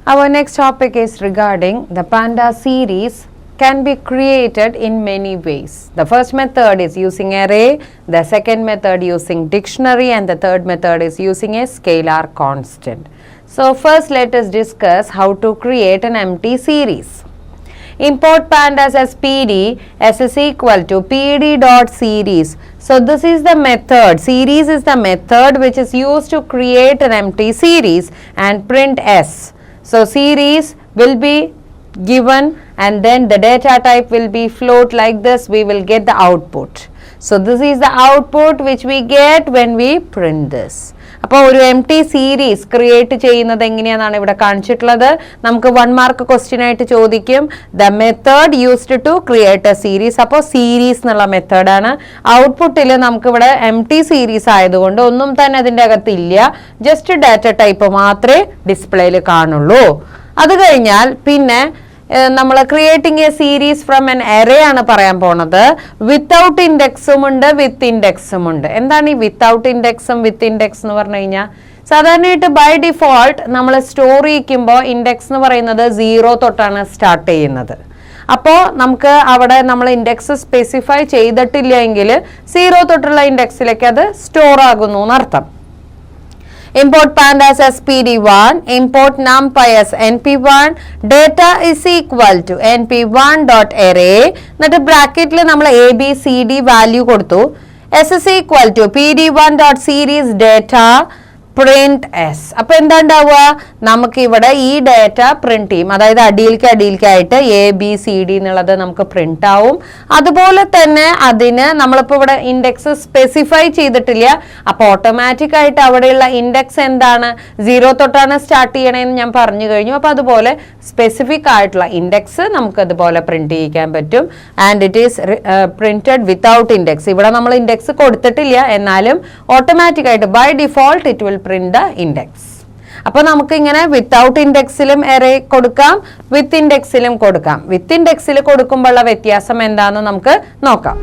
Our next topic is regarding the Panda series can be created in many ways. The first method is using array, the second method using dictionary, and the third method is using a scalar constant. So first let us discuss how to create an empty series. Import pandas as PD, s is equal to pd dot series. So this is the method, series is the method which is used to create an empty series and print s. So series will be given and then the data type will be float like this, we will get the output. So this is the output which we get when we print this. അപ്പോൾ ഒരു M T series create ചെയ്യുന്നത് എങ്ങനെയാണെന്നാണ് ഇവിടെ കാണിച്ചിട്ടുള്ളത്. നമുക്ക് 1 mark question ആയിട്ട് ചോദിക്കും the method used to create a series. അപ്പോൾ series എന്നുള്ള മെത്തേഡാണ്. ഔട്ട്പുട്ടിൽ നമുക്കിവിടെ എം ടി സീരീസ് ആയതുകൊണ്ട് ഒന്നും തന്നെ അതിൻ്റെ അകത്തില്ല, ജസ്റ്റ് ഡാറ്റ ടൈപ്പ് മാത്രമേ ഡിസ്പ്ലേയിൽ കാണുള്ളൂ. അത് കഴിഞ്ഞാൽ പിന്നെ നമ്മൾ creating A series from N array ആണ് പറയാൻ പോണത്. വിത്തൗട്ട് ഇൻഡെക്സും ഉണ്ട്, വിത്ത് ഇൻഡെക്സും ഉണ്ട്. എന്താണ് ഈ വിത്തൗട്ട് ഇൻഡെക്സും വിത്ത് ഇൻഡെക്സ് എന്ന് പറഞ്ഞു കഴിഞ്ഞാൽ, സാധാരണയായിട്ട് ബൈ ഡിഫോൾട്ട് നമ്മൾ സ്റ്റോർ ചെയ്യിക്കുമ്പോൾ ഇൻഡെക്സ് എന്ന് പറയുന്നത് 0 തൊട്ടാണ് സ്റ്റാർട്ട് ചെയ്യുന്നത്. അപ്പോൾ നമുക്ക് അവിടെ നമ്മൾ ഇൻഡെക്സ് സ്പെസിഫൈ ചെയ്തിട്ടില്ല എങ്കിൽ 0 തൊട്ടുള്ള ഇൻഡെക്സിലേക്ക് അത് സ്റ്റോർ ആകുന്നു എന്നർത്ഥം. Import pandas as pd1, import numpy as np1, data is equal to np1 dot array. എന്നിട്ട് ബ്രാക്കറ്റിൽ നമ്മൾ abcd വാല്യൂ കൊടുത്തു. s is equal to pd1 dot series data print S. അപ്പൊ എന്താ ഉണ്ടാവുക, നമുക്ക് ഇവിടെ ഈ ഡാറ്റ പ്രിന്റ് ചെയ്യും. അതായത് അടിയിലേക്കായിട്ട് ABCD എന്നുള്ളത് നമുക്ക് പ്രിന്റ് ആവും. അതുപോലെ തന്നെ അതിന് നമ്മളിപ്പോൾ ഇവിടെ ഇൻഡെക്സ് സ്പെസിഫൈ ചെയ്തിട്ടില്ല. അപ്പൊ ഓട്ടോമാറ്റിക് ആയിട്ട് അവിടെയുള്ള ഇൻഡെക്സ് എന്താണ്, 0 തൊട്ടാണ് സ്റ്റാർട്ട് ചെയ്യണമെന്ന് ഞാൻ പറഞ്ഞു കഴിഞ്ഞു. അപ്പൊ അതുപോലെ സ്പെസിഫിക് ആയിട്ടുള്ള ഇൻഡെക്സ് നമുക്ക് അതുപോലെ പ്രിന്റ് ചെയ്യിക്കാൻ പറ്റും. And it is printed without index. ഇവിടെ നമ്മൾ ഇൻഡെക്സ് കൊടുത്തിട്ടില്ല, എന്നാലും ഓട്ടോമാറ്റിക് ആയിട്ട് by default it will print the index. അപ്പോൾ നമുക്ക് ഇങ്ങനെ വിത്തൗട്ട് ഇൻഡെക്സിലും എറേ കൊടുക്കാം, വിത്ത് ഇൻഡെക്സിലും കൊടുക്കാം. വിത്ത് ഇൻഡെക്സിൽ കൊടുക്കുമ്പോഴുള്ള വ്യത്യാസം എന്താണെന്ന് നമുക്ക് നോക്കാം.